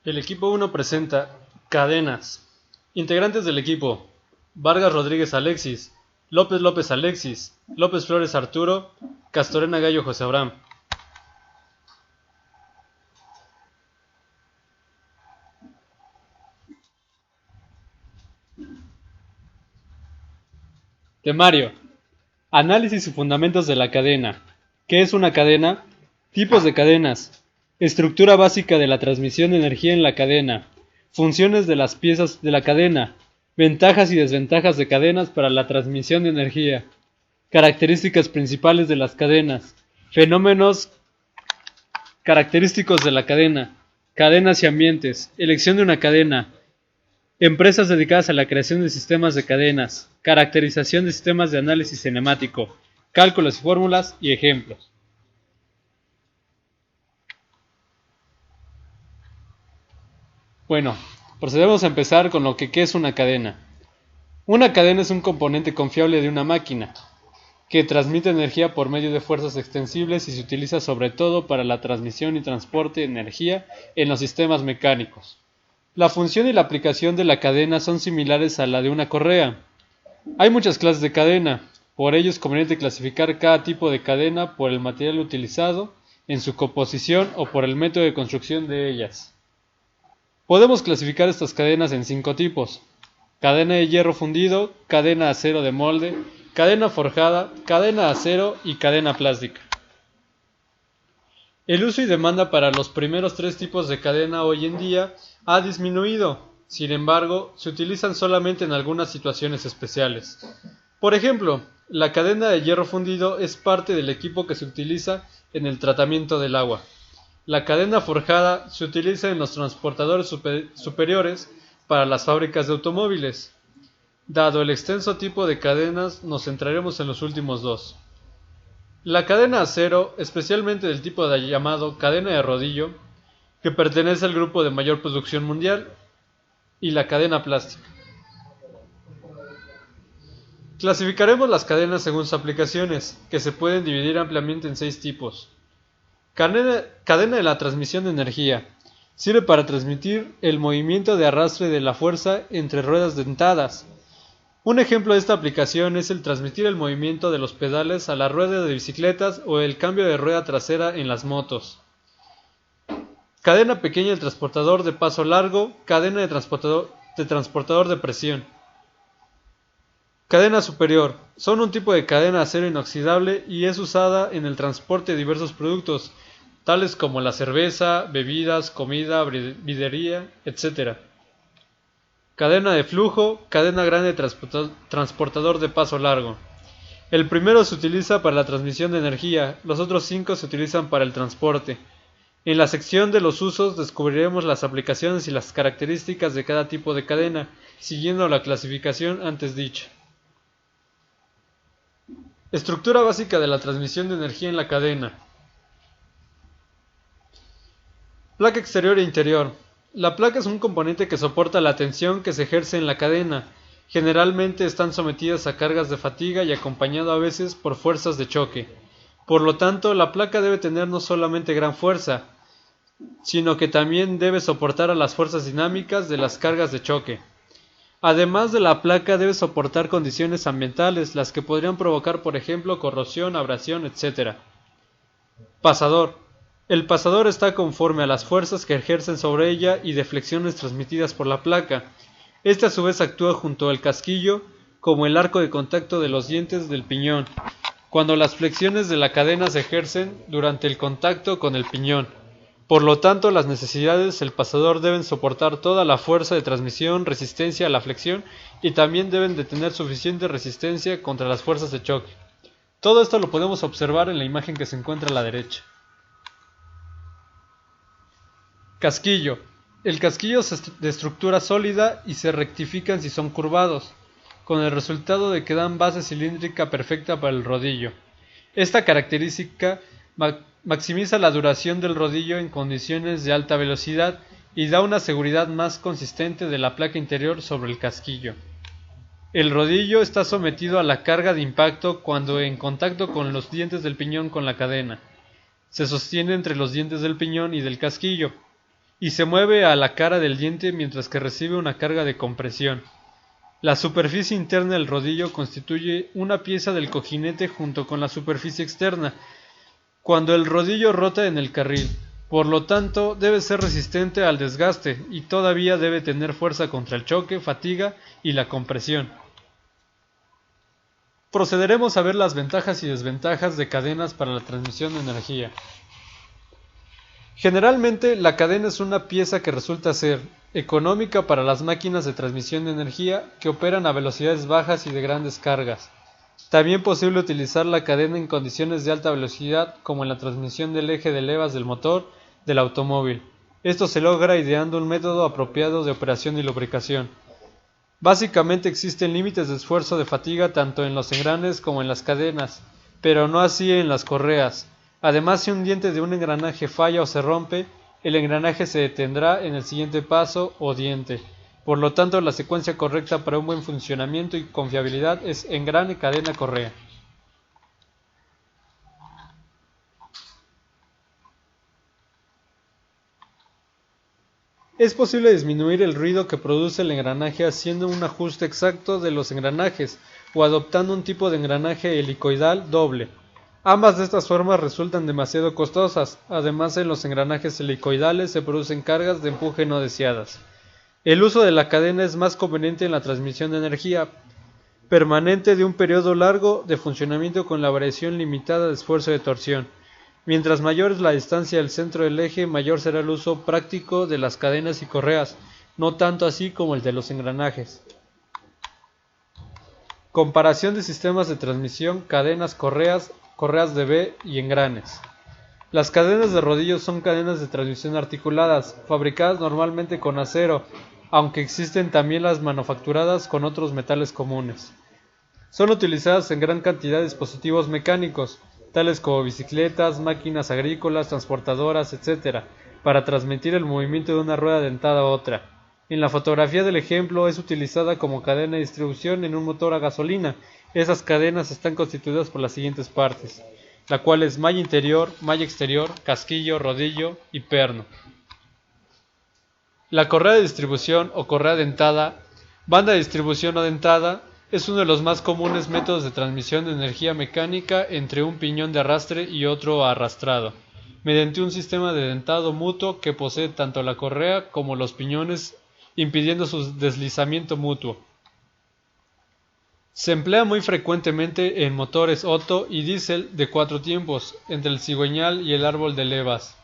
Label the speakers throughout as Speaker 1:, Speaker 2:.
Speaker 1: El equipo 1 presenta cadenas. Integrantes del equipo: Vargas Rodríguez Alexis, López López Alexis, López Flores Arturo, Castorena Gallo José Abraham. Temario: análisis y fundamentos de la cadena. ¿Qué es una cadena? Tipos de cadenas. Estructura básica de la transmisión de energía en la cadena. Funciones de las piezas de la cadena. Ventajas y desventajas de cadenas para la transmisión de energía. Características principales de las cadenas. Fenómenos característicos de la cadena. Cadenas y ambientes. Elección de una cadena. Empresas dedicadas a la creación de sistemas de cadenas. Caracterización de sistemas de análisis cinemático. Cálculos y fórmulas y ejemplos. Bueno, procedemos a empezar con lo que es una cadena. Una cadena es un componente confiable de una máquina, que transmite energía por medio de fuerzas extensibles y se utiliza sobre todo para la transmisión y transporte de energía en los sistemas mecánicos. La función y la aplicación de la cadena son similares a la de una correa. Hay muchas clases de cadena, por ello es conveniente clasificar cada tipo de cadena por el material utilizado en su composición o por el método de construcción de ellas. Podemos clasificar estas cadenas en 5 tipos: cadena de hierro fundido, cadena de acero de molde, cadena forjada, cadena de acero y cadena plástica. El uso y demanda para los primeros 3 tipos de cadena hoy en día ha disminuido, sin embargo, se utilizan solamente en algunas situaciones especiales. Por ejemplo, la cadena de hierro fundido es parte del equipo que se utiliza en el tratamiento del agua. La cadena forjada se utiliza en los transportadores superiores para las fábricas de automóviles. Dado el extenso tipo de cadenas, nos centraremos en los últimos 2. La cadena de acero, especialmente del tipo llamado cadena de rodillo, que pertenece al grupo de mayor producción mundial, y la cadena plástica. Clasificaremos las cadenas según sus aplicaciones, que se pueden dividir ampliamente en 6 tipos. Cadena de la transmisión de energía. Sirve para transmitir el movimiento de arrastre de la fuerza entre ruedas dentadas. Un ejemplo de esta aplicación es el transmitir el movimiento de los pedales a la rueda de bicicletas o el cambio de rueda trasera en las motos. Cadena pequeña del transportador de paso largo. Cadena de transportador de presión. Cadena superior. Son un tipo de cadena de acero inoxidable y es usada en el transporte de diversos productos, tales como la cerveza, bebidas, comida, videría, etc. Cadena de flujo. Cadena grande de transportador de paso largo. El primero se utiliza para la transmisión de energía, los otros 5 se utilizan para el transporte. En la sección de los usos descubriremos las aplicaciones y las características de cada tipo de cadena, siguiendo la clasificación antes dicha. Estructura básica de la transmisión de energía en la cadena. Placa exterior e interior. La placa es un componente que soporta la tensión que se ejerce en la cadena. Generalmente están sometidas a cargas de fatiga y acompañado a veces por fuerzas de choque. Por lo tanto, la placa debe tener no solamente gran fuerza, sino que también debe soportar a las fuerzas dinámicas de las cargas de choque. Además de la placa debe soportar condiciones ambientales, las que podrían provocar, por ejemplo, corrosión, abrasión, etc. Pasador. El pasador está conforme a las fuerzas que ejercen sobre ella y deflexiones transmitidas por la placa. Este a su vez actúa junto al casquillo como el arco de contacto de los dientes del piñón, cuando las flexiones de la cadena se ejercen durante el contacto con el piñón. Por lo tanto, las necesidades del pasador deben soportar toda la fuerza de transmisión, resistencia a la flexión y también deben de tener suficiente resistencia contra las fuerzas de choque. Todo esto lo podemos observar en la imagen que se encuentra a la derecha. Casquillo. El casquillo es de estructura sólida y se rectifican si son curvados, con el resultado de que dan base cilíndrica perfecta para el rodillo. Esta característica maximiza la duración del rodillo en condiciones de alta velocidad y da una seguridad más consistente de la placa interior sobre el casquillo. El rodillo está sometido a la carga de impacto cuando en contacto con los dientes del piñón con la cadena. Se sostiene entre los dientes del piñón y del casquillo. y se mueve a la cara del diente mientras que recibe una carga de compresión. La superficie interna del rodillo constituye una pieza del cojinete junto con la superficie externa, cuando el rodillo rota en el carril. Por lo tanto, debe ser resistente al desgaste y todavía debe tener fuerza contra el choque, fatiga y la compresión. Procederemos a ver las ventajas y desventajas de cadenas para la transmisión de energía. Generalmente, la cadena es una pieza que resulta ser económica para las máquinas de transmisión de energía que operan a velocidades bajas y de grandes cargas. También es posible utilizar la cadena en condiciones de alta velocidad, como en la transmisión del eje de levas del motor del automóvil. Esto se logra ideando un método apropiado de operación y lubricación. Básicamente existen límites de esfuerzo de fatiga tanto en los engranes como en las cadenas, pero no así en las correas. Además, si un diente de un engranaje falla o se rompe, el engranaje se detendrá en el siguiente paso o diente. Por lo tanto, la secuencia correcta para un buen funcionamiento y confiabilidad es engrane, cadena, correa. Es posible disminuir el ruido que produce el engranaje haciendo un ajuste exacto de los engranajes o adoptando un tipo de engranaje helicoidal doble. Ambas de estas formas resultan demasiado costosas. Además, en los engranajes helicoidales se producen cargas de empuje no deseadas. El uso de la cadena es más conveniente en la transmisión de energía permanente de un periodo largo de funcionamiento con la variación limitada de esfuerzo de torsión. Mientras mayor es la distancia del centro del eje, mayor será el uso práctico de las cadenas y correas, no tanto así como el de los engranajes. Comparación de sistemas de transmisión, cadenas, correas, correas de B y engranes. Las cadenas de rodillos son cadenas de transmisión articuladas, fabricadas normalmente con acero, aunque existen también las manufacturadas con otros metales comunes. Son utilizadas en gran cantidad de dispositivos mecánicos, tales como bicicletas, máquinas agrícolas, transportadoras, etc., para transmitir el movimiento de una rueda dentada a otra. En la fotografía del ejemplo es utilizada como cadena de distribución en un motor a gasolina. Esas cadenas están constituidas por las siguientes partes, la cual es malla interior, malla exterior, casquillo, rodillo y perno. La correa de distribución o correa dentada, banda de distribución o dentada, es uno de los más comunes métodos de transmisión de energía mecánica entre un piñón de arrastre y otro arrastrado, mediante un sistema de dentado mutuo que posee tanto la correa como los piñones, impidiendo su deslizamiento mutuo. Se emplea muy frecuentemente en motores Otto y diésel de 4 tiempos, entre el cigüeñal y el árbol de levas,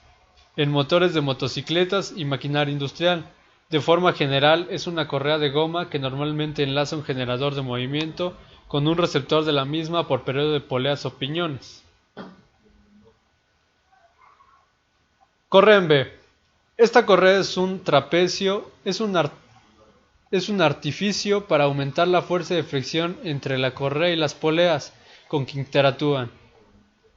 Speaker 1: en motores de motocicletas y maquinaria industrial. De forma general, es una correa de goma que normalmente enlaza un generador de movimiento con un receptor de la misma por periodo de poleas o piñones. Correa en B. Esta correa es un trapecio, es un artificio para aumentar la fuerza de fricción entre la correa y las poleas con que interactúan.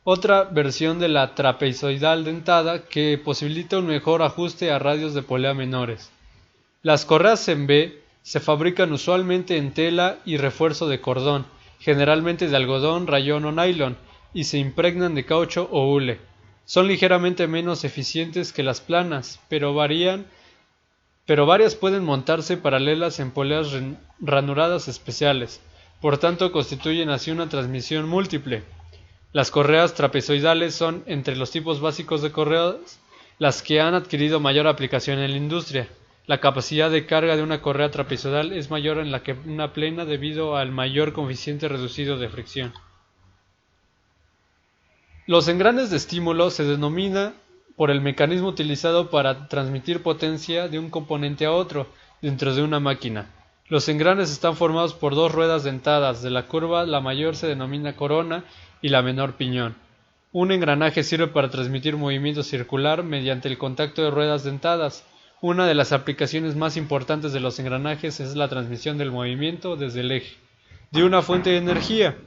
Speaker 1: Otra versión de la trapezoidal dentada que posibilita un mejor ajuste a radios de polea menores. Las correas en B se fabrican usualmente en tela y refuerzo de cordón, generalmente de algodón, rayón o nylon, y se impregnan de caucho o hule. Son ligeramente menos eficientes que las planas, pero varias pueden montarse paralelas en poleas ranuradas especiales, por tanto constituyen así una transmisión múltiple. Las correas trapezoidales son, entre los tipos básicos de correas, las que han adquirido mayor aplicación en la industria. La capacidad de carga de una correa trapezoidal es mayor en la que una plana debido al mayor coeficiente reducido de fricción. Los engranes de estímulo se denomina por el mecanismo utilizado para transmitir potencia de un componente a otro dentro de una máquina. Los engranes están formados por dos ruedas dentadas. De la curva, la mayor se denomina corona y la menor piñón. Un engranaje sirve para transmitir movimiento circular mediante el contacto de ruedas dentadas. Una de las aplicaciones más importantes de los engranajes es la transmisión del movimiento desde el eje de una fuente de energía.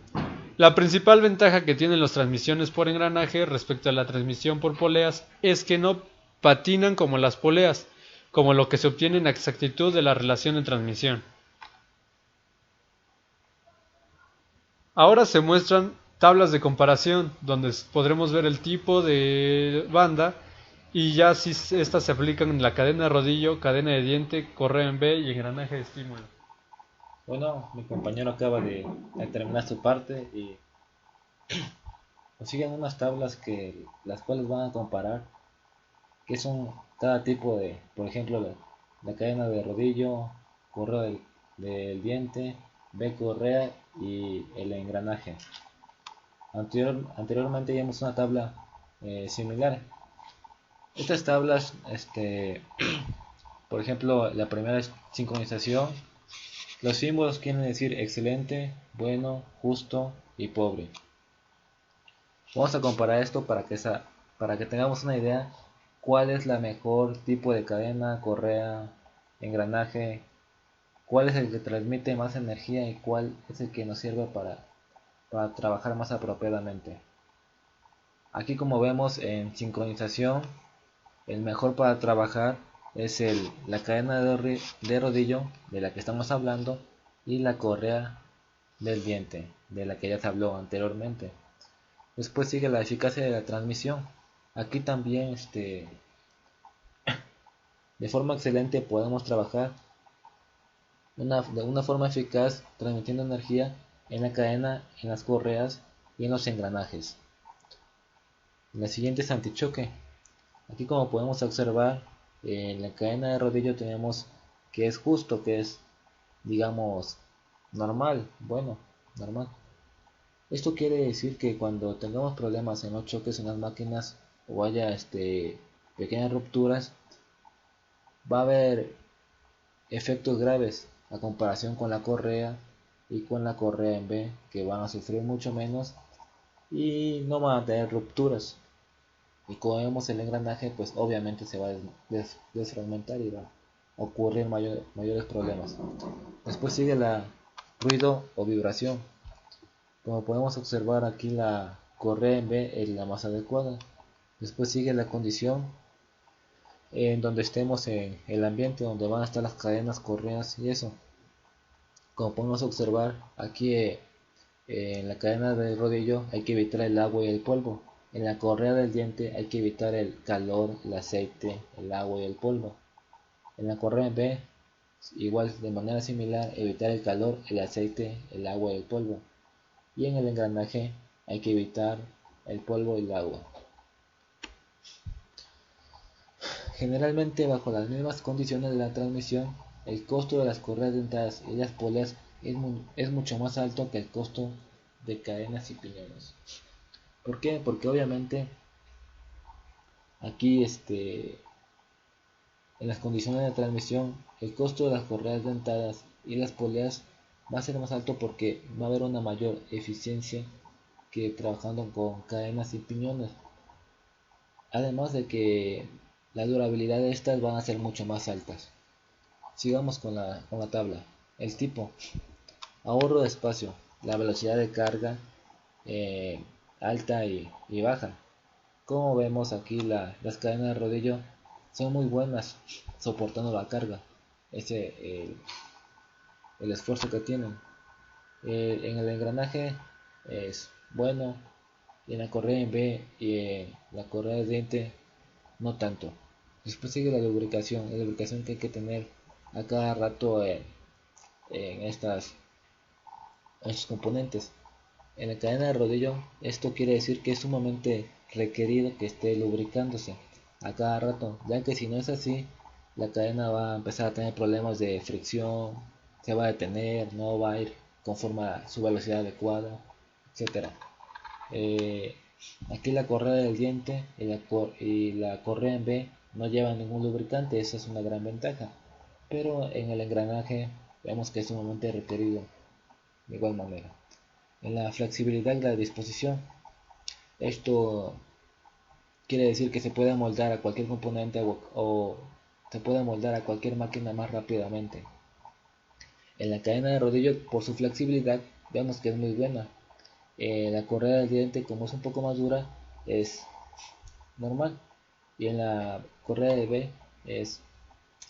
Speaker 1: La principal ventaja que tienen las transmisiones por engranaje respecto a la transmisión por poleas es que no patinan como las poleas, como lo que se obtiene en exactitud de la relación de transmisión. Ahora se muestran tablas de comparación donde podremos ver el tipo de banda Y ya si estas se aplican en la cadena de rodillo, cadena de diente, correa en B y engranaje de estímulo.
Speaker 2: Bueno, mi compañero acaba de terminar su parte y nos siguen unas tablas que las cuales van a comparar qué son cada tipo de, por ejemplo, la cadena de rodillo, correa del diente, B correa y el engranaje. Anteriormente ya vimos una tabla similar. Estas tablas, por ejemplo, la primera es sincronización. Los símbolos quieren decir excelente, bueno, justo y pobre. Vamos a comparar esto para que tengamos una idea cuál es la mejor tipo de cadena, correa, engranaje, cuál es el que transmite más energía y cuál es el que nos sirve para trabajar más apropiadamente. Aquí como vemos en sincronización, el mejor para trabajar es la cadena de rodillo de la que estamos hablando y la correa del diente de la que ya se habló anteriormente. Después sigue la eficacia de la transmisión. Aquí también de forma excelente podemos trabajar de una forma eficaz transmitiendo energía en la cadena, en las correas y en los engranajes. La siguiente es antichoque. Aquí como podemos observar en la cadena de rodillo tenemos que es justo, que es digamos normal, bueno, normal. Esto quiere decir que cuando tengamos problemas en los choques en las máquinas o haya pequeñas rupturas, va a haber efectos graves a comparación con la correa y con la correa en B, que van a sufrir mucho menos y no van a tener rupturas. Y como vemos el engranaje, pues obviamente se va a desfragmentar y va a ocurrir mayores problemas. Después sigue la ruido o vibración. Como podemos observar aquí, la correa en B es la más adecuada. Después sigue la condición en donde estemos en el ambiente donde van a estar las cadenas, correas y eso. Como podemos observar aquí en la cadena del rodillo hay que evitar el agua y el polvo. En la correa del diente hay que evitar el calor, el aceite, el agua y el polvo. En la correa B, igual de manera similar, evitar el calor, el aceite, el agua y el polvo. Y en el engranaje hay que evitar el polvo y el agua. Generalmente bajo las mismas condiciones de la transmisión, el costo de las correas dentadas y las poleas es mucho más alto que el costo de cadenas y piñones. ¿Por qué? Porque obviamente aquí en las condiciones de transmisión el costo de las correas dentadas y las poleas va a ser más alto porque va a haber una mayor eficiencia que trabajando con cadenas y piñones. Además de que la durabilidad de estas van a ser mucho más altas. Sigamos con la tabla. El tipo, ahorro de espacio, la velocidad de carga eh, alta y baja. Como vemos aquí, las cadenas de rodillo son muy buenas soportando la carga, el esfuerzo que tienen. En el engranaje es bueno, y en la correa en B y en la correa de diente no tanto. Después sigue la lubricación que hay que tener a cada rato en estos componentes. En la cadena de rodillo, esto quiere decir que es sumamente requerido que esté lubricándose a cada rato, ya que si no es así, la cadena va a empezar a tener problemas de fricción, se va a detener, no va a ir conforme a su velocidad adecuada, etcétera. Eh, Aquí la correa del diente y la correa en B no llevan ningún lubricante, esa es una gran ventaja, pero en el engranaje vemos que es sumamente requerido de igual manera. En la flexibilidad de la disposición, esto quiere decir que se puede moldar a cualquier componente o se puede moldar a cualquier máquina más rápidamente. En la cadena de rodillo, por su flexibilidad, vemos que es muy buena. La correa del diente, como es un poco más dura, es normal. Y en la correa de B es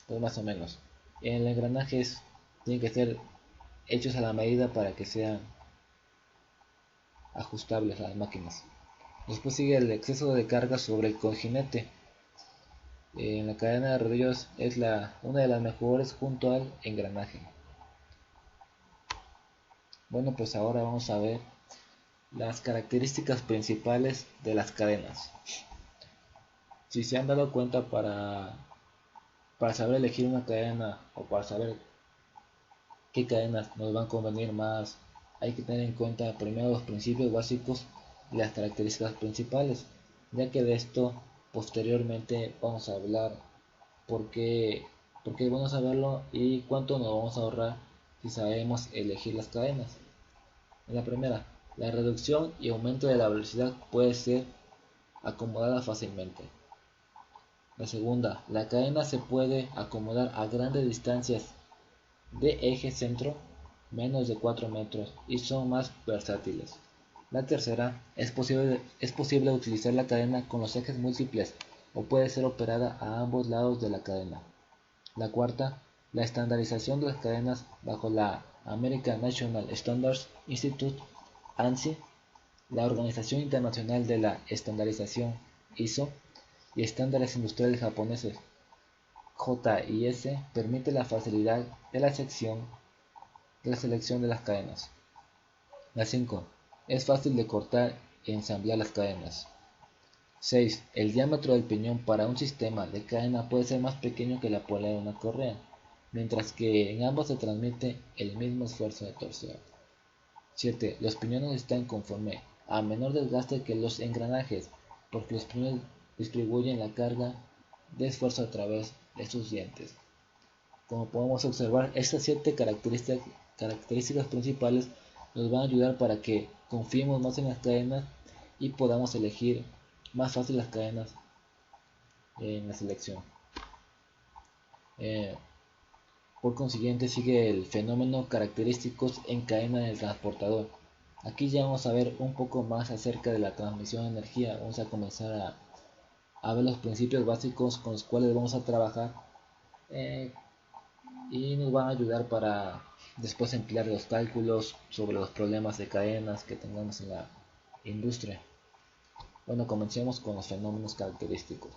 Speaker 2: pues, más o menos. En el engranaje tienen que ser hechos a la medida para que sean ajustables a las máquinas. Después sigue el exceso de carga sobre el cojín. En la cadena de rodillos es una de las mejores junto al engranaje. Bueno, pues ahora vamos a ver las características principales de las cadenas. Si se han dado cuenta, para saber elegir una cadena o para saber qué cadenas nos van a convenir más, hay que tener en cuenta primero los principios básicos y las características principales, ya que de esto posteriormente vamos a hablar por qué es bueno saberlo y cuánto nos vamos a ahorrar si sabemos elegir las cadenas. En la primera, la reducción y aumento de la velocidad puede ser acomodada fácilmente. La segunda, la cadena se puede acomodar a grandes distancias de eje centro, menos de 4 metros, y son más versátiles. La tercera, es posible utilizar la cadena con los ejes múltiples o puede ser operada a ambos lados de la cadena. La cuarta, la estandarización de las cadenas bajo la American National Standards Institute (ANSI), la Organización Internacional de la Estandarización (ISO) y estándares industriales japoneses (JIS) permite la facilidad de la selección de las cadenas. La 5. Es fácil de cortar y ensamblar las cadenas. 6. El diámetro del piñón para un sistema de cadena puede ser más pequeño que la polea de una correa, mientras que en ambos se transmite el mismo esfuerzo de torsión. 7. Los piñones están conforme a menor desgaste que los engranajes, porque los piñones distribuyen la carga de esfuerzo a través de sus dientes. Como podemos observar, estas 7 características principales nos van a ayudar para que confiemos más en las cadenas y podamos elegir más fácil las cadenas en la selección. Por consiguiente, sigue el fenómeno característicos en cadena del transportador. Aquí ya vamos a ver un poco más acerca de la transmisión de energía. Vamos a comenzar a ver los principios básicos con los cuales vamos a trabajar y nos van a ayudar para después emplear los cálculos sobre los problemas de cadenas que tengamos en la industria. Bueno, comencemos con los fenómenos característicos.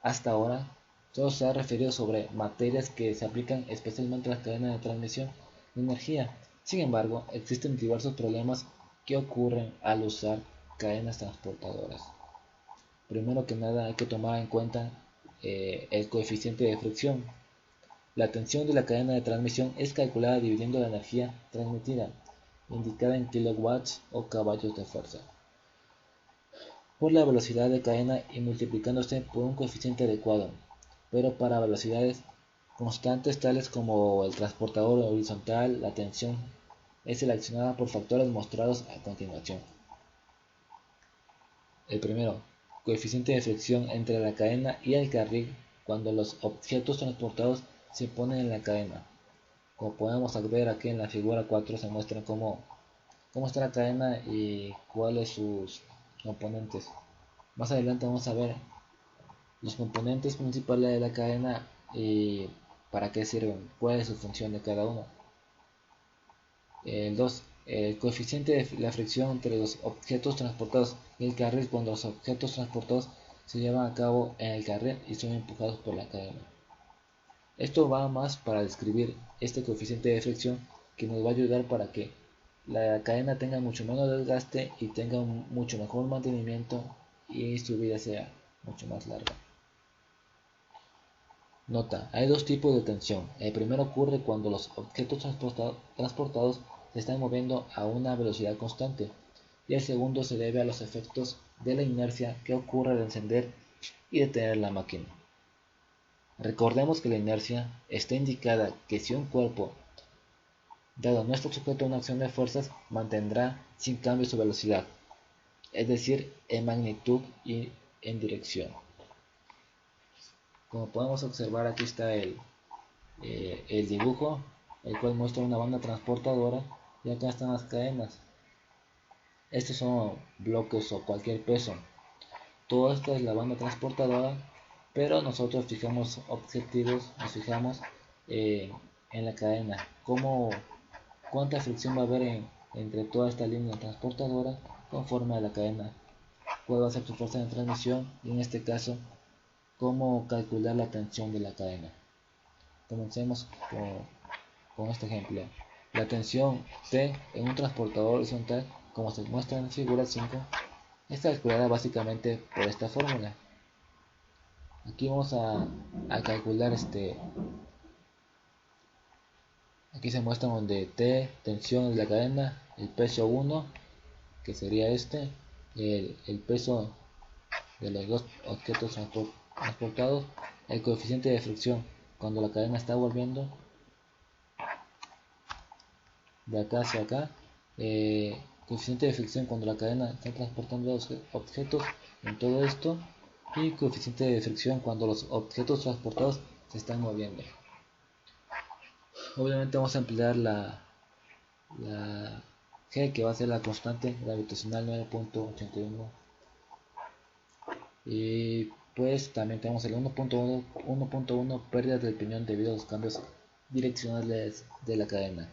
Speaker 2: Hasta ahora, solo se ha referido sobre materias que se aplican especialmente a las cadenas de transmisión de energía. Sin embargo, existen diversos problemas que ocurren al usar cadenas transportadoras. Primero que nada, hay que tomar en cuenta el coeficiente de fricción. La tensión de la cadena de transmisión es calculada dividiendo la energía transmitida, indicada en kilowatts o caballos de fuerza, por la velocidad de cadena y multiplicándose por un coeficiente adecuado, pero para velocidades constantes tales como el transportador horizontal, la tensión es seleccionada por factores mostrados a continuación. El primero, coeficiente de fricción entre la cadena y el carril cuando los objetos transportados se ponen en la cadena. Como podemos ver aquí en la figura 4 se muestra cómo está la cadena y cuáles sus componentes. Más adelante vamos a ver los componentes principales de la cadena y para qué sirven, cuál es su función de cada uno. El 2. El coeficiente de la fricción entre los objetos transportados y el carril cuando los objetos transportados se llevan a cabo en el carril y son empujados por la cadena. Esto va más para describir este coeficiente de fricción que nos va a ayudar para que la cadena tenga mucho menos desgaste y tenga un mucho mejor mantenimiento y su vida sea mucho más larga. Nota, hay dos tipos de tensión. El primero ocurre cuando los objetos transportados se están moviendo a una velocidad constante y el segundo se debe a los efectos de la inercia que ocurre al encender y detener la máquina. Recordemos que la inercia está indicada que si un cuerpo, dado no está sujeto a una acción de fuerzas, mantendrá sin cambio su velocidad, es decir, en magnitud y en dirección. Como podemos observar, aquí está el dibujo, el cual muestra una banda transportadora y acá están las cadenas. Estos son bloques o cualquier peso. Todo esto es la banda transportadora, pero nosotros fijamos objetivos, nos fijamos en la cadena, cuánta fricción va a haber entre toda esta línea transportadora conforme a la cadena, cuál va a ser su fuerza de transmisión y en este caso cómo calcular la tensión de la cadena. Comencemos con este ejemplo. La tensión T en un transportador horizontal, como se muestra en la figura 5, es calculada básicamente por esta fórmula. Aquí vamos a calcular aquí se muestra donde T, tensión de la cadena, el peso 1, que sería el peso de los dos objetos transportados, el coeficiente de fricción cuando la cadena está volviendo de acá hacia acá, coeficiente de fricción cuando la cadena está transportando los objetos en todo esto, y coeficiente de fricción cuando los objetos transportados se están moviendo. Obviamente vamos a emplear la G, que va a ser la constante gravitacional 9.81, y pues también tenemos el 1.1 pérdidas del piñón debido a los cambios direccionales de la cadena.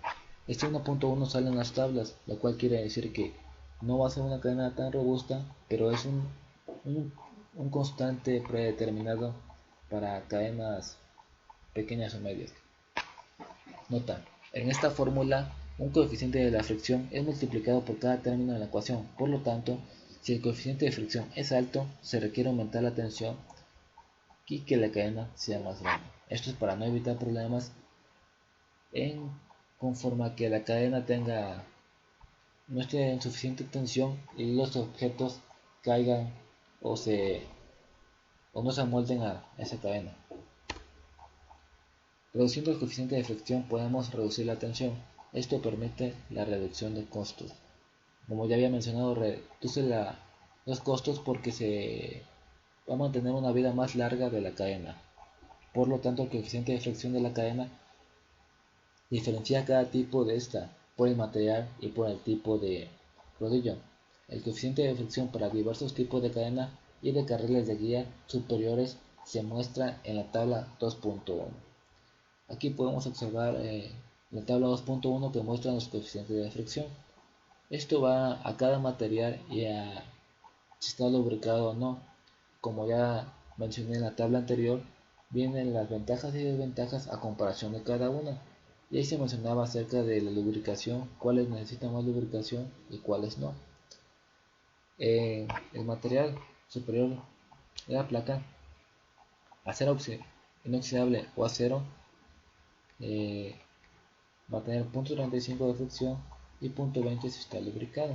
Speaker 2: Este 1.1 sale en las tablas, lo cual quiere decir que no va a ser una cadena tan robusta, pero es un constante predeterminado para cadenas pequeñas o medias. Nota: en esta fórmula, un coeficiente de la fricción es multiplicado por cada término de la ecuación. Por lo tanto, si el coeficiente de fricción es alto, se requiere aumentar la tensión y que la cadena sea más grande. Esto es para no evitar problemas conforme a que la cadena no esté en suficiente tensión y los objetos caigan o no se amolden a esa cadena. Reduciendo el coeficiente de fricción podemos reducir la tensión. Esto permite la reducción de costos. Como ya había mencionado, reduce los costos porque se va a mantener una vida más larga de la cadena. Por lo tanto, el coeficiente de fricción de la cadena diferencia cada tipo de esta por el material y por el tipo de rodillo. El coeficiente de fricción para diversos tipos de cadena y de carriles de guía superiores se muestra en la tabla 2.1. Aquí podemos observar la tabla 2.1 que muestra los coeficientes de fricción. Esto va a cada material y a si está lubricado o no. Como ya mencioné en la tabla anterior, vienen las ventajas y desventajas a comparación de cada una. Y ahí se mencionaba acerca de la lubricación, cuáles necesitan más lubricación y cuáles no. El material superior de la placa, acero inoxidable o acero, va a tener 0.35 de fricción y 0.20 si está lubricado.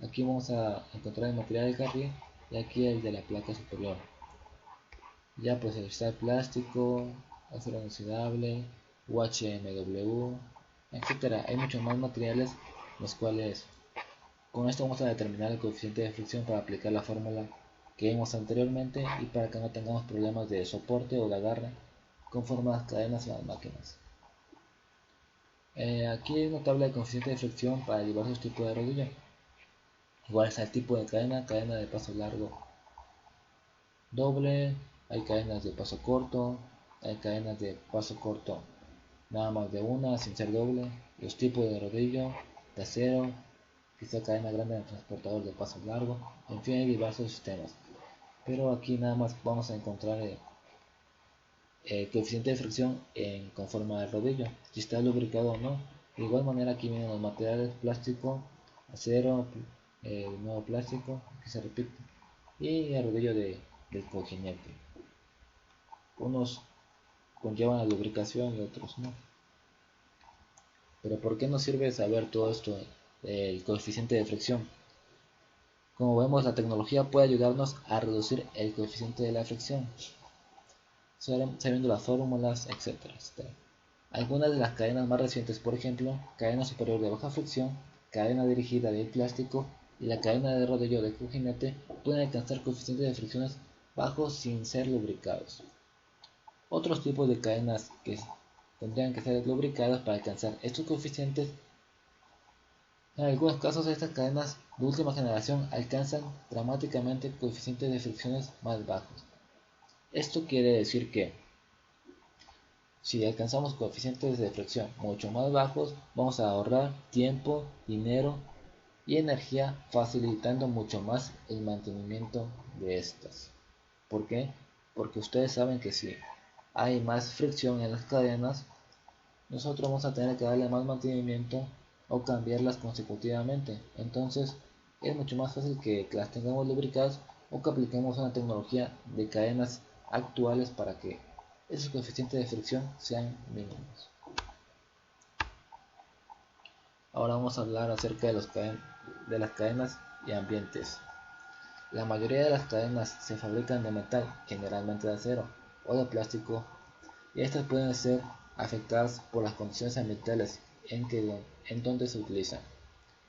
Speaker 2: Aquí vamos a encontrar el material del carril y aquí el de la placa superior. Ya pues está el plástico, acero inoxidable, UHMW, etcétera. Hay muchos más materiales, los cuales con esto vamos a determinar el coeficiente de fricción para aplicar la fórmula que vimos anteriormente y para que no tengamos problemas de soporte o de agarre conforme a las cadenas y las máquinas. Aquí hay una tabla de coeficiente de fricción para diversos tipos de rodillo. Igual está el tipo de cadena de paso largo doble, hay cadenas de paso corto, hay cadenas de paso corto nada más de una sin ser doble, los tipos de rodillo, de acero, quizá cadena grande en el transportador de paso largo, en fin hay diversos sistemas. Pero aquí nada más vamos a encontrar el coeficiente de fricción conforme al rodillo, si está lubricado o no. De igual manera aquí vienen los materiales: plástico, acero, nuevo plástico, que se repite, y el rodillo del cojinete. Unos conllevan la lubricación y otros no. Pero ¿por qué nos sirve saber todo esto del coeficiente de fricción? Como vemos, la tecnología puede ayudarnos a reducir el coeficiente de la fricción, sabiendo las fórmulas, etcétera. Algunas de las cadenas más recientes, por ejemplo, cadena superior de baja fricción, cadena dirigida de plástico y la cadena de rodillo de cojinete, pueden alcanzar coeficientes de fricciones bajos sin ser lubricados. Otros tipos de cadenas que tendrían que ser lubricadas para alcanzar estos coeficientes. En algunos casos, estas cadenas de última generación alcanzan dramáticamente coeficientes de fricciones más bajos. Esto quiere decir que si alcanzamos coeficientes de fricción mucho más bajos, vamos a ahorrar tiempo, dinero y energía, facilitando mucho más el mantenimiento de estas. ¿Por qué? porque ustedes saben que si hay más fricción en las cadenas, nosotros vamos a tener que darle más mantenimiento o cambiarlas consecutivamente. Entonces es mucho más fácil que las tengamos lubricadas o que apliquemos una tecnología de cadenas actuales para que esos coeficientes de fricción sean mínimos. Ahora vamos a hablar acerca de las cadenas y ambientes. La mayoría de las cadenas se fabrican de metal, generalmente de acero o de plástico, y estas pueden ser afectadas por las condiciones ambientales en donde se utilizan.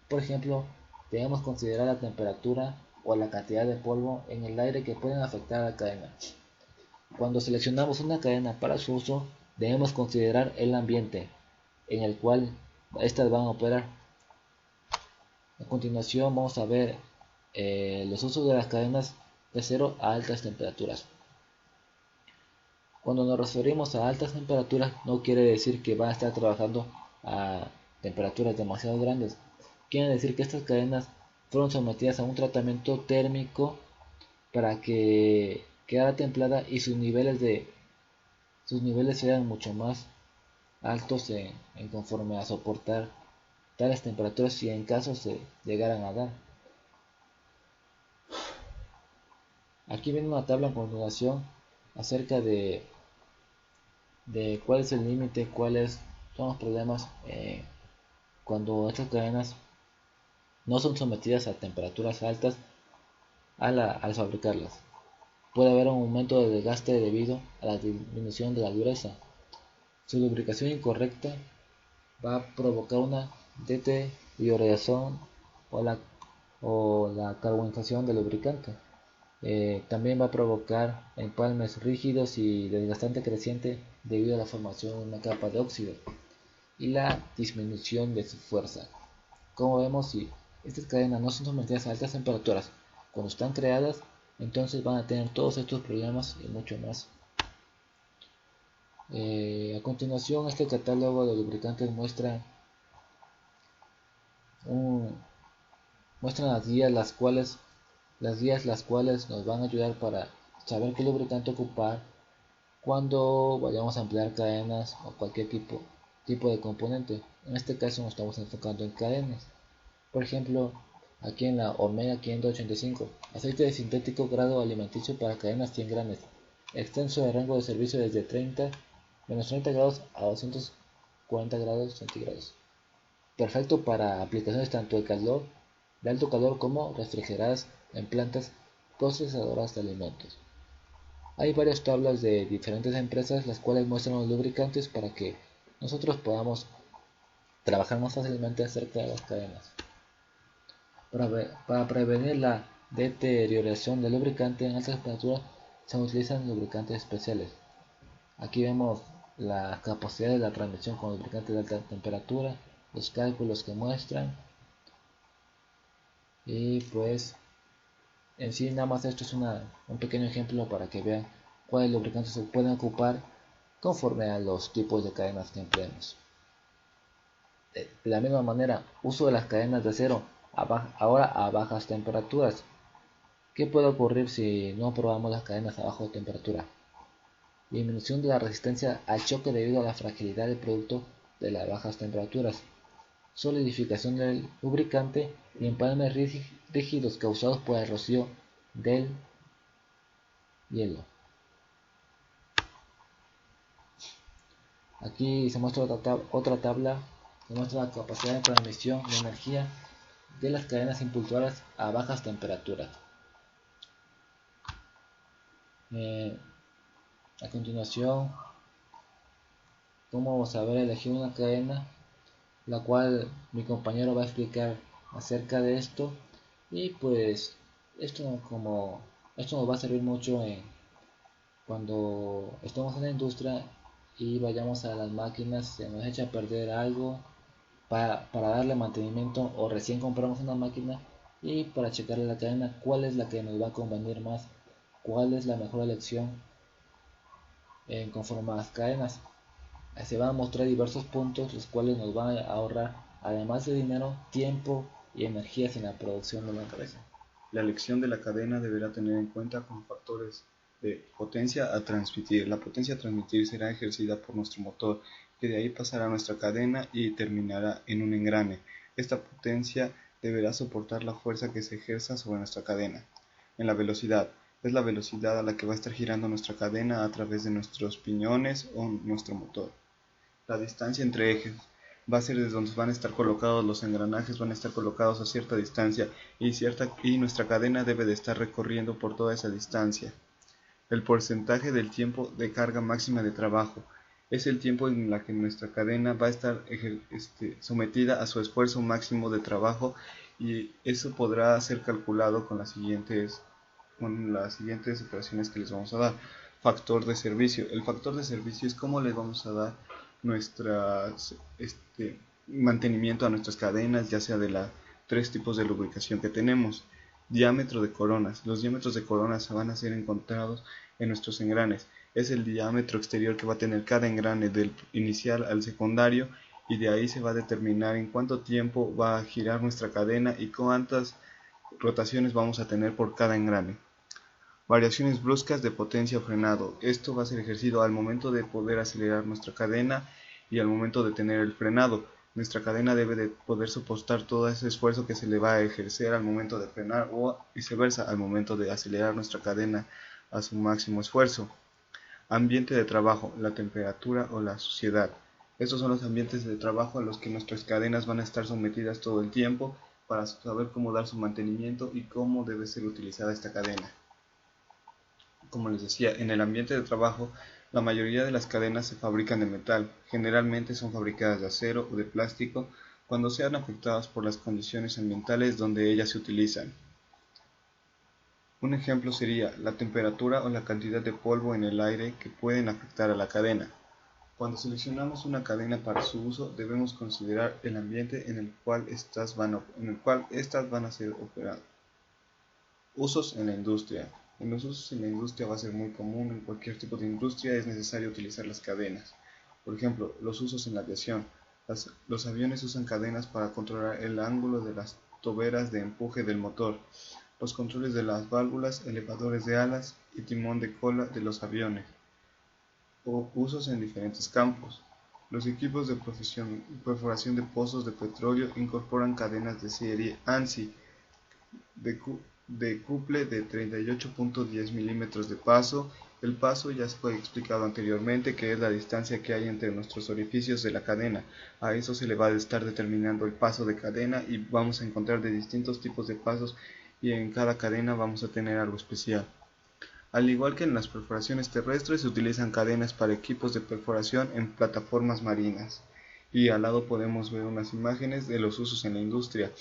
Speaker 2: Por ejemplo, debemos considerar la temperatura o la cantidad de polvo en el aire que pueden afectar a la cadena. Cuando seleccionamos una cadena para su uso, debemos considerar el ambiente en el cual estas van a operar. A continuación vamos a ver los usos de las cadenas de acero a altas temperaturas. Cuando nos referimos a altas temperaturas no quiere decir que van a estar trabajando a temperaturas demasiado grandes. Quiere decir que estas cadenas fueron sometidas a un tratamiento térmico para que quedara templada y sus niveles sean mucho más altos en conforme a soportar tales temperaturas si en caso se llegaran a dar. Aquí viene una tabla a continuación acerca de cuál es el límite, cuáles son los problemas cuando estas cadenas no son sometidas a temperaturas altas al fabricarlas. Puede haber un aumento de desgaste debido a la disminución de la dureza. Su lubricación incorrecta va a provocar una deterioración o la carbonización del lubricante. También va a provocar empalmes rígidos y desgastante creciente debido a la formación de una capa de óxido y la disminución de su fuerza. Como vemos, si estas cadenas no son sometidas a altas temperaturas cuando están creadas, entonces van a tener todos estos problemas y mucho más. A continuación, este catálogo de lubricantes muestra las guías las cuales nos van a ayudar para saber qué lubricante ocupar cuando vayamos a emplear cadenas o cualquier tipo de componente. En este caso nos estamos enfocando en cadenas. Por ejemplo, aquí en la Omega 585, aceite sintético grado alimenticio para cadenas 100 gramos, extenso de rango de servicio desde menos 30 grados a 240 grados centígrados. Perfecto para aplicaciones tanto de alto calor como refrigeradas en plantas procesadoras de alimentos. Hay varias tablas de diferentes empresas las cuales muestran los lubricantes para que nosotros podamos trabajar más fácilmente acerca de las cadenas. Para prevenir la deterioración del lubricante en altas temperaturas se utilizan lubricantes especiales. Aquí vemos la capacidad de la transmisión con lubricantes de alta temperatura, los cálculos que muestran, y pues en sí nada más esto es un pequeño ejemplo para que vean cuáles lubricantes se pueden ocupar conforme a los tipos de cadenas que empleemos. De la misma manera, uso de las cadenas de acero ahora a bajas temperaturas. ¿Qué puede ocurrir si no probamos las cadenas a baja temperatura? Disminución de la resistencia al choque debido a la fragilidad del producto de las bajas temperaturas. Solidificación del lubricante y empalmes rígidos causados por el rocío del hielo. Aquí se muestra otra tabla que muestra la capacidad de transmisión de energía de las cadenas impulsoras a bajas temperaturas. A continuación, vamos a ver elegir una cadena, la cual mi compañero va a explicar acerca de esto, y pues esto nos va a servir mucho cuando estemos en la industria y vayamos a las máquinas, se nos echa a perder algo para darle mantenimiento, o recién compramos una máquina y para checarle la cadena cuál es la que nos va a convenir más, cuál es la mejor elección conforme a las cadenas. Se van a mostrar diversos puntos los cuales nos van a ahorrar, además de dinero, tiempo y energías en la producción de la empresa.
Speaker 3: La elección de la cadena deberá tener en cuenta como factores de potencia a transmitir. La potencia a transmitir será ejercida por nuestro motor, que de ahí pasará a nuestra cadena y terminará en un engrane. Esta potencia deberá soportar la fuerza que se ejerza sobre nuestra cadena. En la velocidad, es la velocidad a la que va a estar girando nuestra cadena a través de nuestros piñones o nuestro motor. La distancia entre ejes va a ser desde donde van a estar colocados los engranajes, van a estar colocados a cierta distancia y nuestra cadena debe de estar recorriendo por toda esa distancia. El porcentaje del tiempo de carga máxima de trabajo es el tiempo en la que nuestra cadena va a estar sometida a su esfuerzo máximo de trabajo, y eso podrá ser calculado con las siguientes operaciones que les vamos a dar. Factor de servicio. El factor de servicio es cómo le vamos a dar nuestro mantenimiento a nuestras cadenas, ya sea de los tres tipos de lubricación que tenemos. Diámetro de coronas. Los diámetros de coronas van a ser encontrados en nuestros engranes. Es el diámetro exterior que va a tener cada engrane del inicial al secundario, y de ahí se va a determinar en cuánto tiempo va a girar nuestra cadena y cuántas rotaciones vamos a tener por cada engrane. Variaciones bruscas de potencia o frenado. Esto va a ser ejercido al momento de poder acelerar nuestra cadena y al momento de tener el frenado. Nuestra cadena debe de poder soportar todo ese esfuerzo que se le va a ejercer al momento de frenar, o viceversa al momento de acelerar nuestra cadena a su máximo esfuerzo. Ambiente de trabajo, la temperatura o la suciedad. Estos son los ambientes de trabajo a los que nuestras cadenas van a estar sometidas todo el tiempo, para saber cómo dar su mantenimiento y cómo debe ser utilizada esta cadena. Como les decía, en el ambiente de trabajo, la mayoría de las cadenas se fabrican de metal. Generalmente son fabricadas de acero o de plástico cuando sean afectadas por las condiciones ambientales donde ellas se utilizan. Un ejemplo sería la temperatura o la cantidad de polvo en el aire que pueden afectar a la cadena. Cuando seleccionamos una cadena para su uso, debemos considerar el ambiente en el cual estas van a ser operadas. Usos en la industria. En los usos en la industria va a ser muy común. En cualquier tipo de industria es necesario utilizar las cadenas. Por ejemplo, los usos en la aviación. Los aviones usan cadenas para controlar el ángulo de las toberas de empuje del motor, los controles de las válvulas, elevadores de alas y timón de cola de los aviones. O usos en diferentes campos. Los equipos de perforación de pozos de petróleo incorporan cadenas de serie ANSI de couple de 38.10 milímetros de paso. El paso ya fue explicado anteriormente, que es la distancia que hay entre nuestros orificios de la cadena. A eso se le va a estar determinando el paso de cadena, y vamos a encontrar de distintos tipos de pasos, y en cada cadena vamos a tener algo especial. Al igual que en las perforaciones terrestres, se utilizan cadenas para equipos de perforación en plataformas marinas. Y al lado podemos ver unas imágenes de los usos en la industria.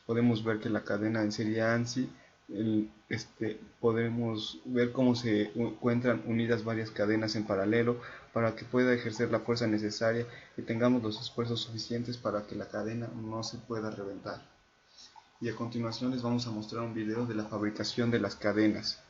Speaker 3: Podemos ver que la cadena en serie ANSI, podemos ver cómo se encuentran unidas varias cadenas en paralelo para que pueda ejercer la fuerza necesaria y tengamos los esfuerzos suficientes para que la cadena no se pueda reventar. Y a continuación les vamos a mostrar un video de la fabricación de las cadenas.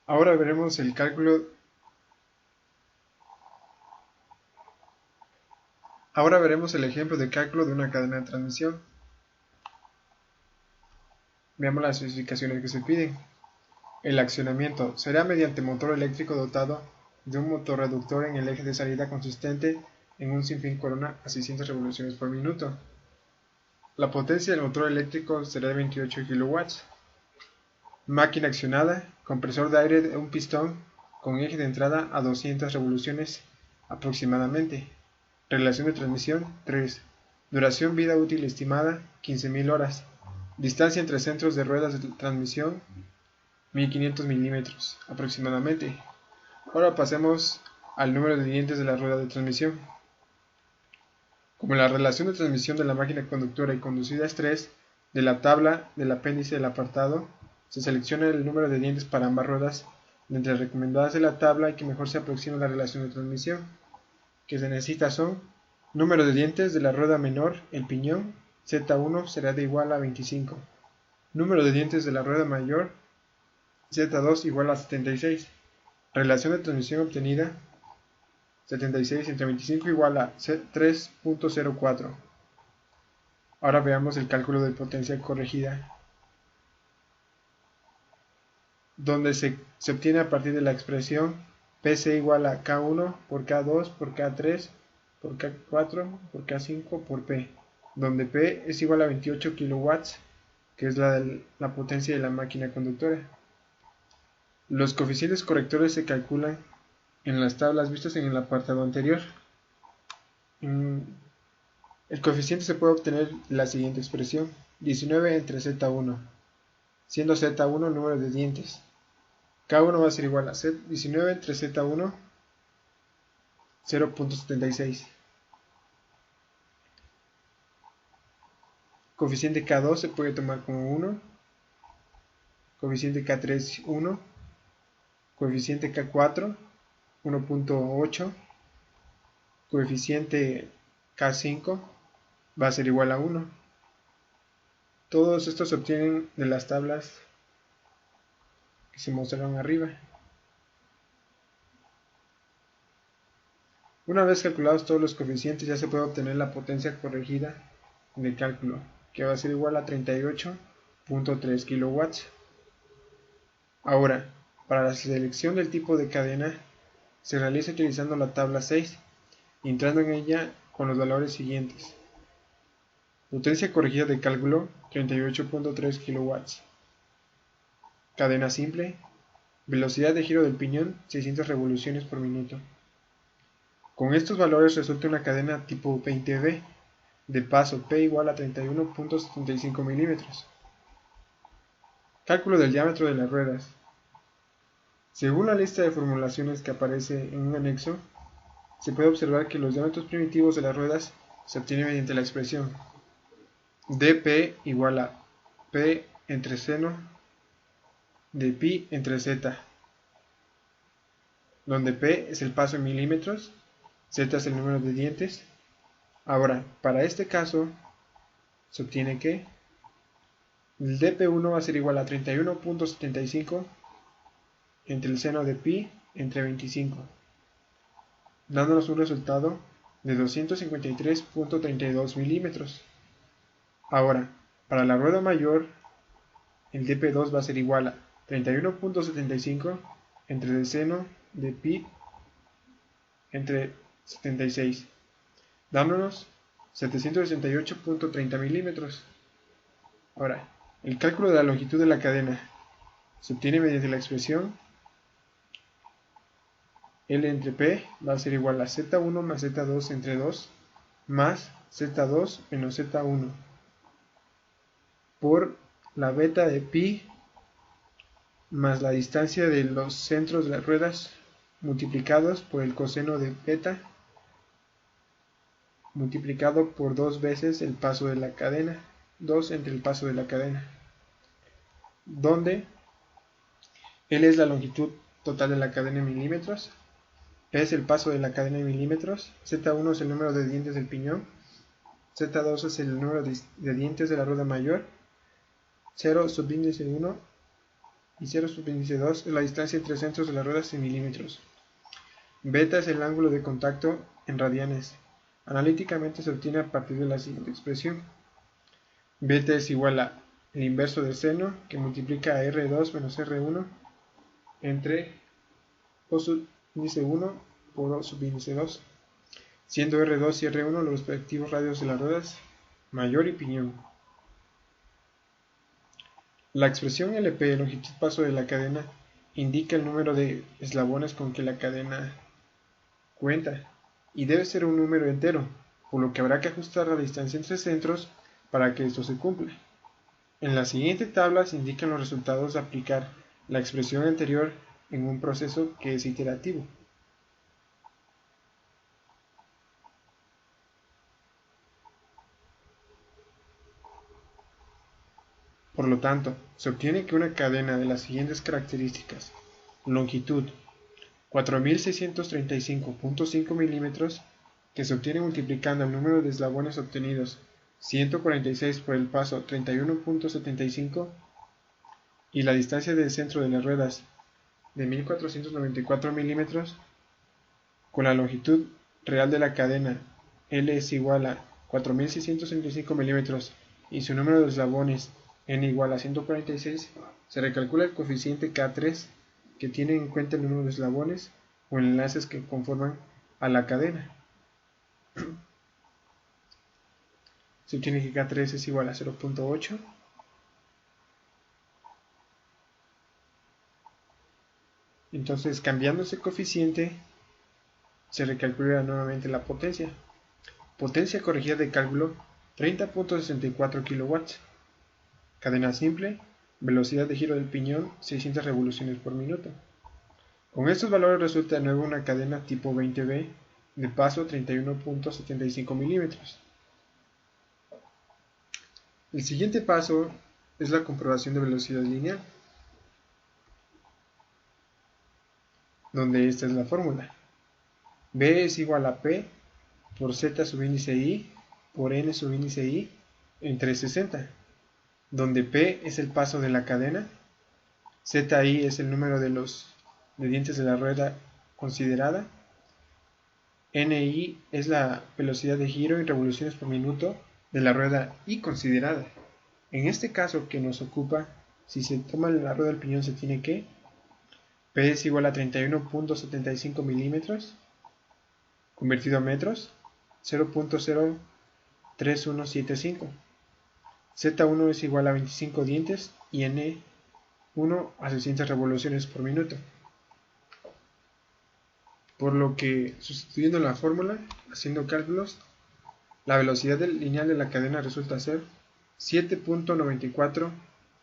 Speaker 4: Ahora veremos el cálculo. Ahora veremos el ejemplo de cálculo de una cadena de transmisión. Veamos las especificaciones que se piden. El accionamiento será mediante motor eléctrico dotado de un motor reductor en el eje de salida consistente en un sinfín corona a 600 revoluciones por minuto. La potencia del motor eléctrico será de 28 kW. Máquina accionada, compresor de aire de un pistón con eje de entrada a 200 revoluciones aproximadamente. Relación de transmisión 3. Duración vida útil estimada 15.000 horas. Distancia entre centros de ruedas de transmisión 1500 milímetros aproximadamente. Ahora pasemos al número de dientes de la rueda de transmisión. Como la relación de transmisión de la máquina conductora y conducida es 3, de la tabla del apéndice del apartado se selecciona el número de dientes para ambas ruedas de entre recomendadas de la tabla y que mejor se aproxima a la relación de transmisión. Que se necesita son: número de dientes de la rueda menor, el piñón, Z1 será de igual a 25. Número de dientes de la rueda mayor, Z2 igual a 76. Relación de transmisión obtenida, 76 entre 25 igual a 3.04. Ahora veamos el cálculo de potencia corregida, donde se obtiene a partir de la expresión PC igual a K1 por K2 por K3 por K4 por K5 por P, donde P es igual a 28 kW, que es la potencia de la máquina conductora. Los coeficientes correctores se calculan en las tablas vistas en el apartado anterior. El coeficiente se puede obtener de la siguiente expresión: 19 entre Z1, siendo Z1 el número de dientes. K1 va a ser igual a 19 entre Z1, 0.76. Coeficiente K2 se puede tomar como 1, coeficiente K3 1, coeficiente K4 1.8, coeficiente K5 va a ser igual a 1. Todos estos se obtienen de las tablas que se mostraron arriba. Una vez calculados todos los coeficientes, ya se puede obtener la potencia corregida de cálculo, que va a ser igual a 38.3 kW. Ahora, para la selección del tipo de cadena, se realiza utilizando la tabla 6, entrando en ella con los valores siguientes. Potencia corregida de cálculo, 38.3 kW. Cadena simple. Velocidad de giro del piñón, 600 revoluciones por minuto. Con estos valores resulta una cadena tipo 20V, de paso P igual a 31.75 milímetros. Cálculo del diámetro de las ruedas. Según la lista de formulaciones que aparece en un anexo, se puede observar que los diámetros primitivos de las ruedas se obtienen mediante la expresión dP igual a P entre seno de pi entre z, donde P es el paso en milímetros, Z es el número de dientes. Ahora, para este caso, se obtiene que el dP1 va a ser igual a 31.75 entre el seno de pi entre 25, dándonos un resultado de 253.32 milímetros. Ahora, para la rueda mayor, el dP2 va a ser igual a 31.75 entre el seno de pi entre 76, dándonos 768.30 milímetros. Ahora, el cálculo de la longitud de la cadena se obtiene mediante la expresión L entre P va a ser igual a Z1 más Z2 entre 2 más Z2 menos Z1 por la beta de pi más la distancia de los centros de las ruedas multiplicados por el coseno de beta multiplicado por 2 veces el paso de la cadena, 2 entre el paso de la cadena, donde L es la longitud total de la cadena en milímetros, P es el paso de la cadena en milímetros, Z1 es el número de dientes del piñón, Z2 es el número de dientes de la rueda mayor, 0 subíndice 1 y 0 subíndice 2 es la distancia entre centros de las ruedas en milímetros. Beta es el ángulo de contacto en radianes. Analíticamente se obtiene a partir de la siguiente expresión. Beta es igual a el inverso del seno, que multiplica a R2 menos R1 entre O subíndice 1 por O subíndice 2, siendo R2 y R1 los respectivos radios de las ruedas mayor y piñón. La expresión LP, longitud paso de la cadena, indica el número de eslabones con que la cadena cuenta, y debe ser un número entero, por lo que habrá que ajustar la distancia entre centros para que esto se cumpla. En la siguiente tabla se indican los resultados de aplicar la expresión anterior en un proceso que es iterativo. Por lo tanto, se obtiene que una cadena de las siguientes características: longitud 4635.5 milímetros, que se obtiene multiplicando el número de eslabones obtenidos 146 por el paso 31.75 y la distancia del centro de las ruedas de 1494 milímetros, con la longitud real de la cadena L es igual a 4635 milímetros y su número de eslabones n igual a 146, se recalcula el coeficiente K3 que tiene en cuenta el número de eslabones o enlaces que conforman a la cadena. Se obtiene que K3 es igual a 0.8. Entonces, cambiando ese coeficiente, se recalcula nuevamente la potencia. Potencia corregida de cálculo 30.64 kW. Cadena simple, velocidad de giro del piñón 600 revoluciones por minuto. Con estos valores resulta de nuevo una cadena tipo 20B de paso 31.75 milímetros. El siguiente paso es la comprobación de velocidad lineal, donde esta es la fórmula. B es igual a P por Z subíndice I por N subíndice I entre 60, donde P es el paso de la cadena, ZI es el número de dientes de la rueda considerada, NI es la velocidad de giro en revoluciones por minuto de la rueda I considerada. En este caso que nos ocupa, si se toma la rueda del piñón se tiene que P es igual a 31.75 milímetros convertido a metros, 0.03175. Z1 es igual a 25 dientes y N1 a 600 revoluciones por minuto. Por lo que, sustituyendo la fórmula, haciendo cálculos, la velocidad lineal de la cadena resulta ser 7.94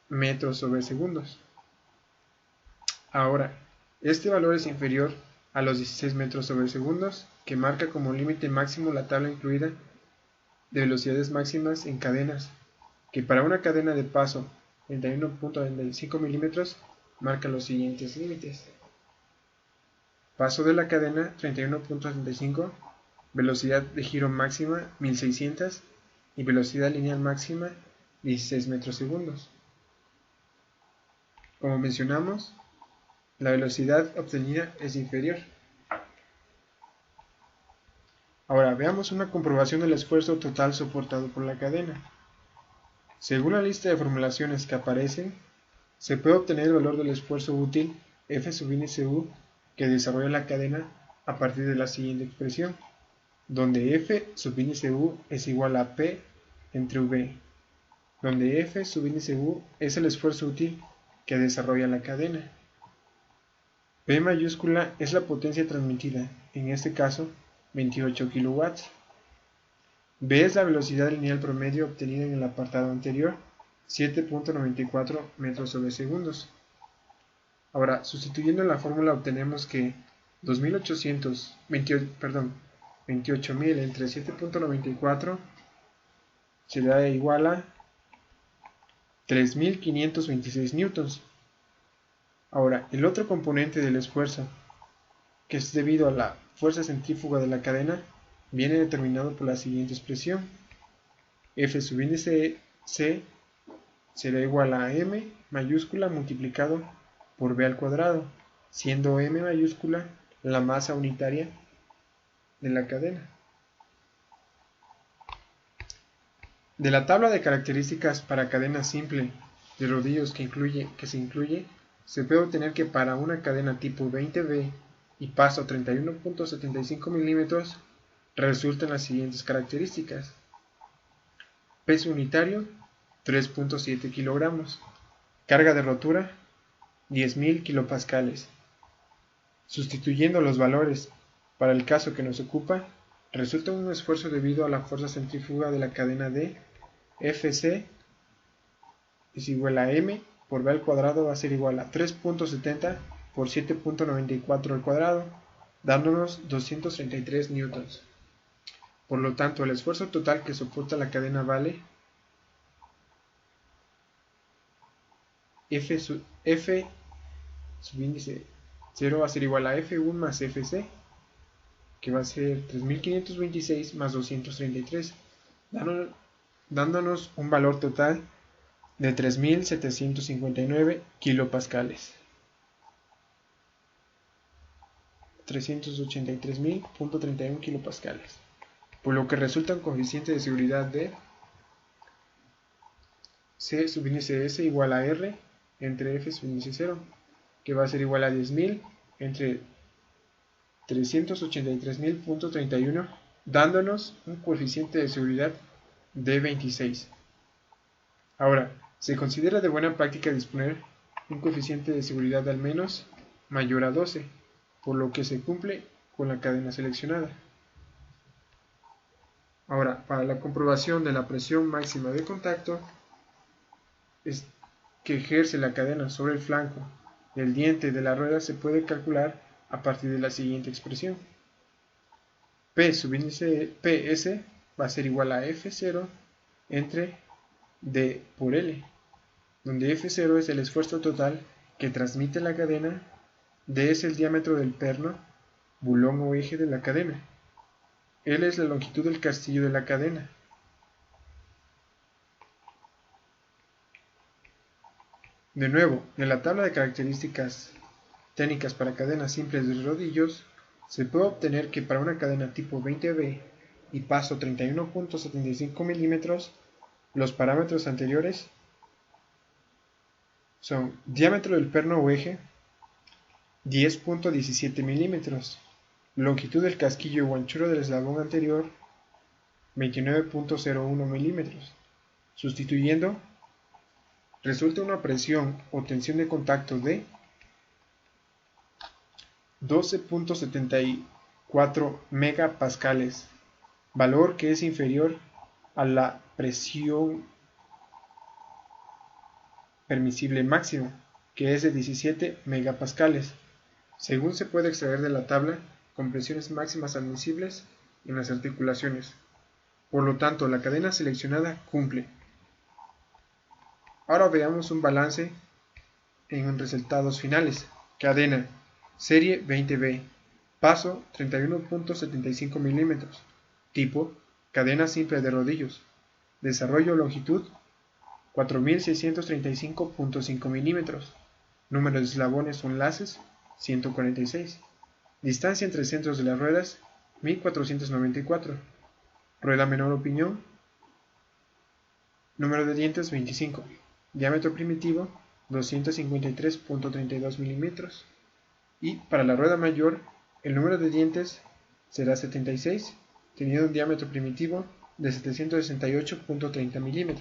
Speaker 4: metros sobre segundos. Ahora, este valor es inferior a los 16 metros sobre segundos, que marca como límite máximo la tabla incluida de velocidades máximas en cadenas, que para una cadena de paso 31.95 milímetros marca los siguientes límites. Paso de la cadena 31.75, velocidad de giro máxima 1600 y velocidad lineal máxima 16 metros segundos. Como mencionamos, la velocidad obtenida es inferior. Ahora veamos una comprobación del esfuerzo total soportado por la cadena. Según la lista de formulaciones que aparecen, se puede obtener el valor del esfuerzo útil F subíndice U que desarrolla la cadena a partir de la siguiente expresión, donde F subíndice U es igual a P entre V, donde F subíndice U es el esfuerzo útil que desarrolla la cadena. P mayúscula es la potencia transmitida, en este caso 28 kW. B es la velocidad lineal promedio obtenida en el apartado anterior, 7.94 metros sobre segundos. Ahora, sustituyendo en la fórmula obtenemos que 28.000 entre 7.94 será igual a 3.526 newtons. Ahora, el otro componente del esfuerzo, que es debido a la fuerza centrífuga de la cadena, viene determinado por la siguiente expresión. F subíndice C será igual a M mayúscula multiplicado por v al cuadrado, siendo m mayúscula la masa unitaria de la cadena. De la tabla de características para cadena simple de rodillos que se incluye, se puede obtener que para una cadena tipo 20V y paso 31.75 mm resultan las siguientes características. Peso unitario 3.7 kilogramos. Carga de rotura 10.000 kilopascales. Sustituyendo los valores para el caso que nos ocupa, resulta un esfuerzo debido a la fuerza centrífuga de la cadena de Fc es igual a m por v al cuadrado, va a ser igual a 3.70 por 7.94 al cuadrado, dándonos 233 newtons. Por lo tanto, el esfuerzo total que soporta la cadena vale F sub índice 0 va a ser igual a F1 más Fc, que va a ser 3526 más 233, dándonos un valor total de 3759 kilopascales. 383.031 kilopascales, por lo que resulta un coeficiente de seguridad de C subíndice S igual a R entre F subíndice 0, que va a ser igual a 10.000 entre 383.031, dándonos un coeficiente de seguridad de 26. Ahora, se considera de buena práctica disponer un coeficiente de seguridad al menos mayor a 12, por lo que se cumple con la cadena seleccionada. Ahora, para la comprobación de la presión máxima de contacto que ejerce la cadena sobre el flanco del diente de la rueda se puede calcular a partir de la siguiente expresión. P subíndice PS va a ser igual a F0 entre D por L, donde F0 es el esfuerzo total que transmite la cadena, D es el diámetro del perno, bulón o eje de la cadena, L es la longitud del castillo de la cadena. De nuevo, en la tabla de características técnicas para cadenas simples de rodillos, se puede obtener que para una cadena tipo 20V y paso 31.75 mm, los parámetros anteriores son diámetro del perno o eje 10.17 mm, longitud del casquillo o anchura del eslabón anterior 29.01 mm. Sustituyendo, resulta una presión o tensión de contacto de 12.74 megapascales, valor que es inferior a la presión permisible máxima, que es de 17 megapascales, según se puede extraer de la tabla con presiones máximas admisibles en las articulaciones. Por lo tanto, la cadena seleccionada cumple. Ahora veamos un balance en resultados finales. Cadena serie 20V, paso 31.75 mm, tipo cadena simple de rodillos, desarrollo longitud 4635.5 mm, número de eslabones o enlaces 146, distancia entre centros de las ruedas 1494, rueda menor o piñón, número de dientes 25, diámetro primitivo 253.32 mm, y para la rueda mayor el número de dientes será 76, teniendo un diámetro primitivo de 768.30 mm.